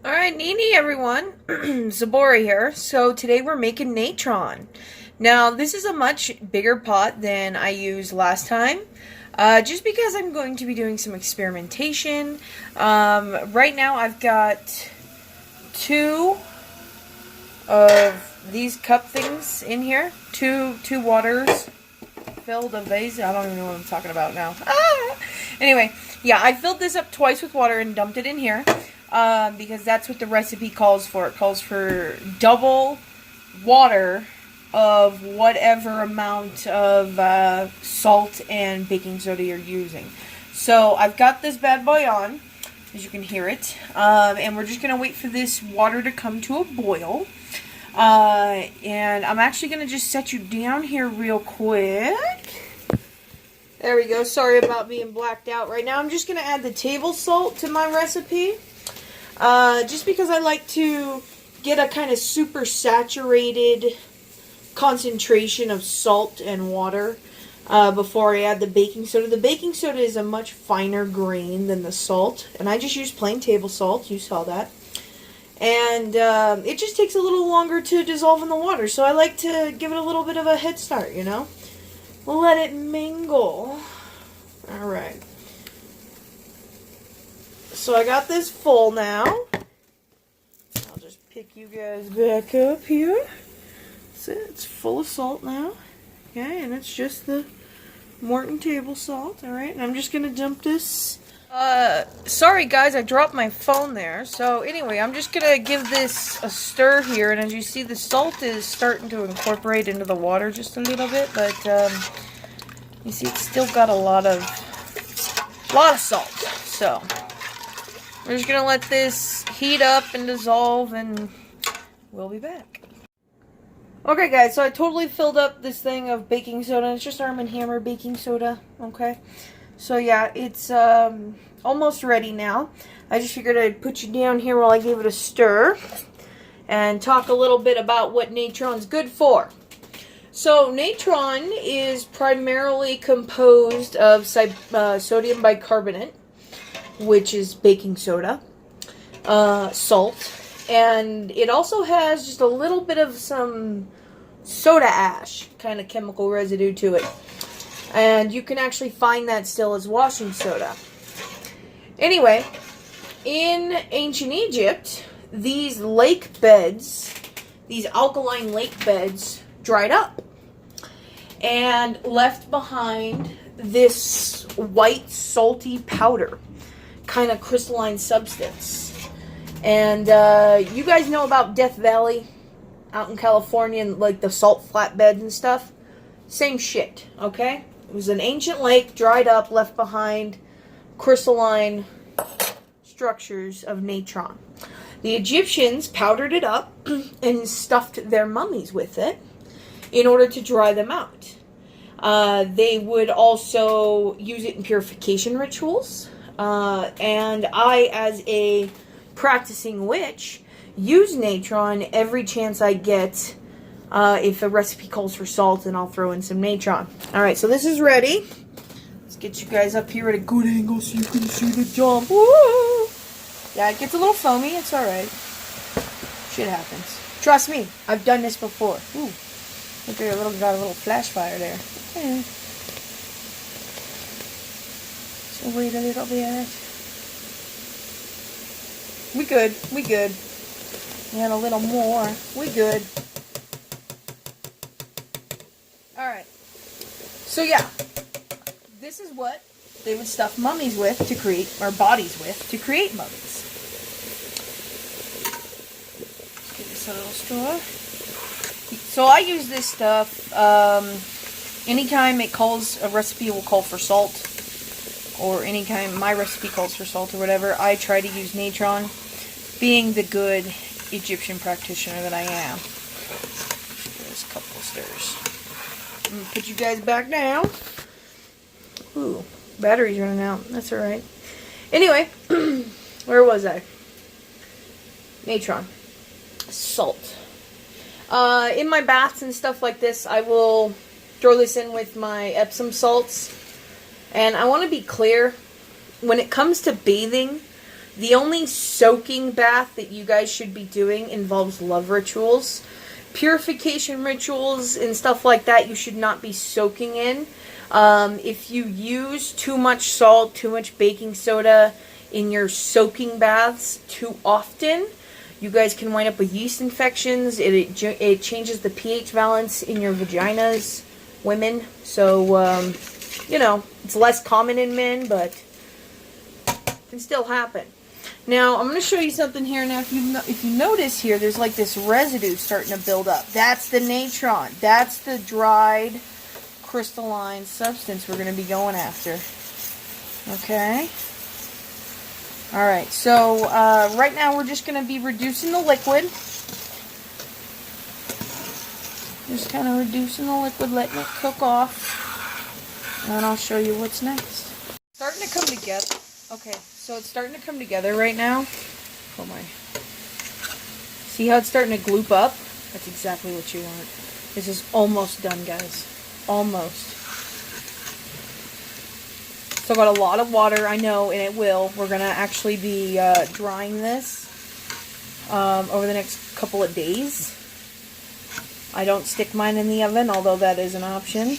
Alright, Nini everyone, Zabora here. So today we're making Natron. Now this is a much bigger pot than I used last time, just because I'm going to be doing some experimentation. Right now I've got two of these cup things in here, two waters filled of these. I don't even know what I'm talking about now. Anyway, yeah, I filled this up twice with water and dumped it in here. Because that's what the recipe calls for. It calls for double water of whatever amount of salt and baking soda you're using. So I've got this bad boy on, as you can hear it, and we're just going to wait for this water to come to a boil. And I'm actually going to just set you down here real quick. There we go. Sorry about being blacked out right now. I'm just going to add the table salt to my recipe. Just because I like to get a kind of super saturated concentration of salt and water before I add the baking soda. The baking soda is a much finer grain than the salt, and I just use plain table salt. You saw that. And it just takes a little longer to dissolve in the water, so I like to give it a little bit of a head start, you know? Let it mingle. Alright. So I got this full now. I'll just pick you guys back up here. See, it's full of salt now. Okay, and it's just the Morton table salt. Alright, and I'm just going to dump this. Sorry guys, I dropped my phone there. So anyway, I'm just going to give this a stir here. And as you see, the salt is starting to incorporate into the water just a little bit. But you see, it's still got a lot of salt. So we're just going to let this heat up and dissolve, and we'll be back. Okay, guys, so I totally filled up this thing of baking soda. It's just Arm & Hammer baking soda, okay? So, yeah, it's almost ready now. I just figured I'd put you down here while I gave it a stir and talk a little bit about what Natron's good for. So, Natron is primarily composed of sodium bicarbonate, which is baking soda, salt, and it also has just a little bit of some soda ash kind of chemical residue to it, and you can actually find that still as washing soda. Anyway, in ancient Egypt, these lake beds, these alkaline lake beds, dried up and left behind this white salty powder, kind of crystalline substance. And you guys know about Death Valley out in California, and like the salt flatbeds and stuff? Same shit, okay? It was an ancient lake, dried up, left behind crystalline structures of natron. The Egyptians powdered it up and stuffed their mummies with it in order to dry them out. They would also use it in purification rituals. And I, as a practicing witch, use natron every chance I get. If a recipe calls for salt, and I'll throw in some natron. Alright, so this is ready. Let's get you guys up here at a good angle so you can see the jump. Woo! Yeah, it gets a little foamy. It's alright. Shit happens. Trust me, I've done this before. Ooh. Look at it, got a little flash fire there. Yeah. So wait a little bit. We good. We good. And a little more. We good. Alright. So yeah. This is what they would stuff mummies with to create, or bodies with, to create mummies. Let's give this a little stir. So I use this stuff anytime it calls, a recipe will call for salt, or anytime my recipe calls for salt or whatever, I try to use natron, being the good Egyptian practitioner that I am. Just a couple of stirs. I'm going to put you guys back down. Ooh, battery's running out. That's alright. Anyway, where was I? Natron. Salt. In my baths and stuff like this, I will throw this in with my Epsom salts. And I want to be clear, when it comes to bathing, The only soaking bath that you guys should be doing involves love rituals. Purification rituals and stuff like that you should not be soaking in. If you use too much salt, too much baking soda in your soaking baths too often, you guys can wind up with yeast infections. It changes the pH balance in your vaginas, women. So, you know, it's less common in men, but it can still happen. Now, I'm going to show you something here. Now, if you notice here, there's like this residue starting to build up. That's the natron. That's the dried crystalline substance we're going to be going after. Okay? Alright, so right now we're just going to be reducing the liquid. Just kind of reducing the liquid, letting it cook off. And then I'll show you what's next. Starting to come together. Okay, so it's starting to come together right now. Oh my. See how it's starting to gloop up? That's exactly what you want. This is almost done, guys. Almost. Still got a lot of water, I know, and it will. We're going to actually be drying this over the next couple of days. I don't stick mine in the oven, although that is an option.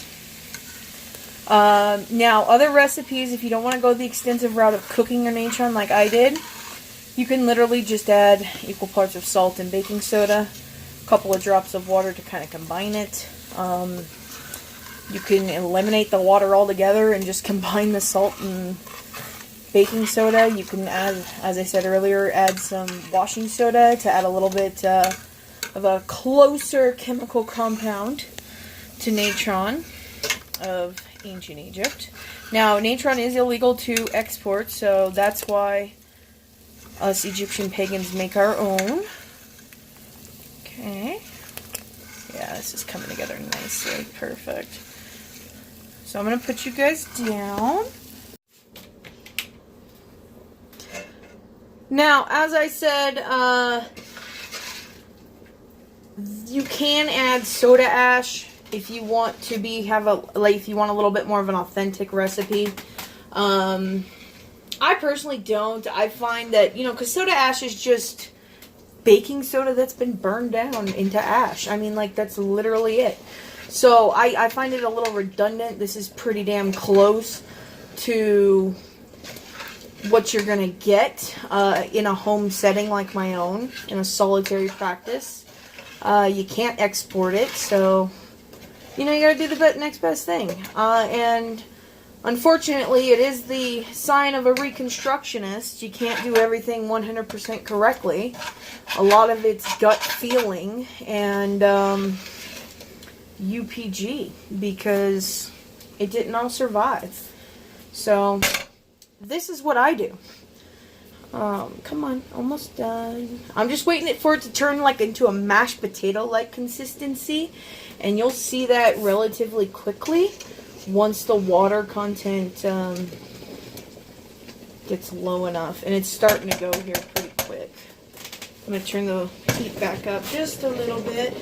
Now, other recipes, if you don't want to go the extensive route of cooking your natron like I did, you can literally just add equal parts of salt and baking soda, a couple of drops of water to kind of combine it. You can eliminate the water altogether and just combine the salt and baking soda. You can add, as I said earlier, add some washing soda to add a little bit of a closer chemical compound to natron of ancient Egypt. Now, natron is illegal to export, so that's why us Egyptian pagans make our own. Okay. Yeah, this is coming together nicely. Perfect. So I'm going to put you guys down. Now, as I said, you can add soda ash if you want to if you want a little bit more of an authentic recipe. I personally don't. I find that, you know, because soda ash is just baking soda that's been burned down into ash. I mean, like, that's literally it. So I find it a little redundant. This is pretty damn close to what you're going to get in a home setting like my own, in a solitary practice. You can't export it, so, you know, you got to do the next best thing. And unfortunately, it is the sign of a Reconstructionist. You can't do everything 100% correctly. A lot of it's gut feeling and UPG, because it didn't all survive. So, this is what I do. Come on, almost done. I'm just waiting for it to turn like into a mashed potato-like consistency, and you'll see that relatively quickly once the water content gets low enough, and it's starting to go here pretty quick. I'm going to turn the heat back up just a little bit.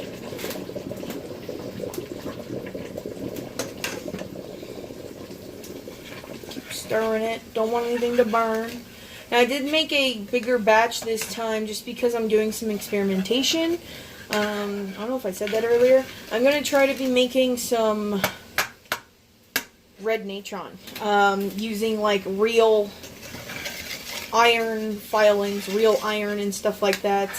Keep stirring it. Don't want anything to burn. Now, I did make a bigger batch this time just because I'm doing some experimentation. I don't know if I said that earlier. I'm going to try to be making some red natron using like real iron filings, real iron and stuff like that.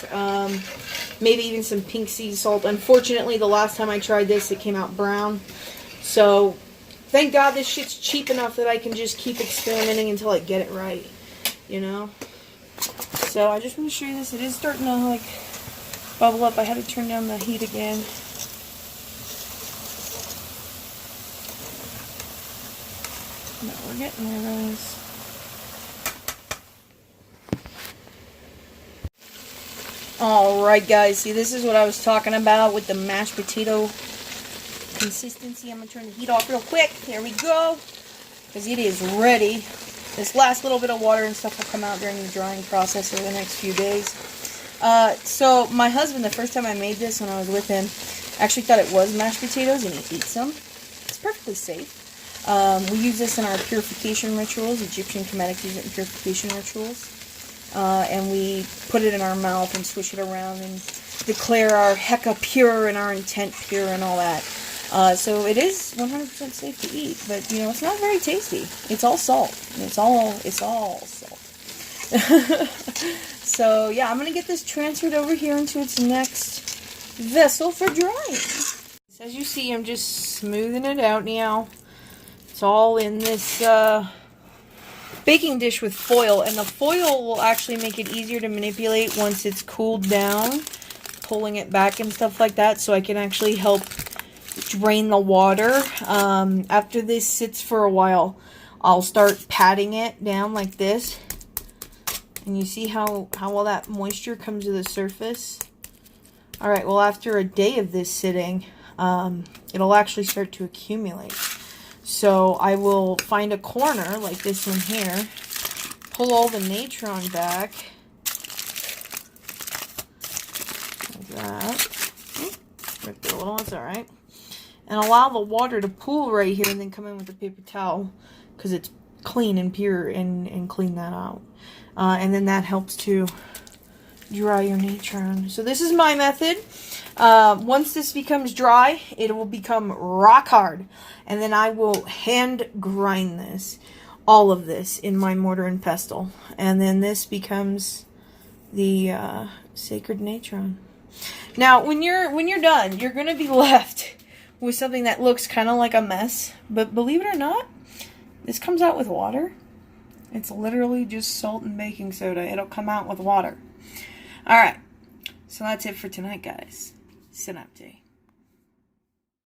Maybe even some pink sea salt. Unfortunately, the last time I tried this, it came out brown. So, thank God this shit's cheap enough that I can just keep experimenting until I get it right. You know? So, I just want to show you this. It is starting to, like, bubble up. I had to turn down the heat again. No, we're getting there, guys. Alright, guys. See, this is what I was talking about with the mashed potato consistency. I'm going to turn the heat off real quick. There we go. Because it is ready. This last little bit of water and stuff will come out during the drying process over the next few days. So, my husband, the first time I made this when I was with him, actually thought it was mashed potatoes, and he ate some. It's perfectly safe. We use this in our purification rituals. Egyptian Comedics use it in purification rituals. and we put it in our mouth and swish it around and declare our hecka pure and our intent pure and all that. So it is 100% safe to eat, but you know, it's not very tasty. It's all salt. It's all salt. So yeah, I'm gonna get this transferred over here into its next vessel for drying. So as you see, I'm just smoothing it out now. It's all in this baking dish with foil, and the foil will actually make it easier to manipulate once it's cooled down, pulling it back and stuff like that, so I can actually help drain the water. After this sits for a while, I'll start patting it down like this, and you see how all that moisture comes to the surface. Alright, well, after a day of this sitting, it'll actually start to accumulate. So I will find a corner like this one here, pull all the natron back like that. Rip it a little, that's alright. And allow the water to pool right here, and then come in with a paper towel because it's clean and pure, and clean that out. And then that helps to dry your natron. So this is my method. Once this becomes dry, it will become rock hard, and then I will hand grind this, all of this, in my mortar and pestle, and then this becomes the sacred natron. Now when you're done, you're gonna be left with something that looks kind of like a mess, but believe it or not, this comes out with water. It's literally just salt and baking soda. It'll come out with water. Alright, so that's it for tonight, guys. Synapte.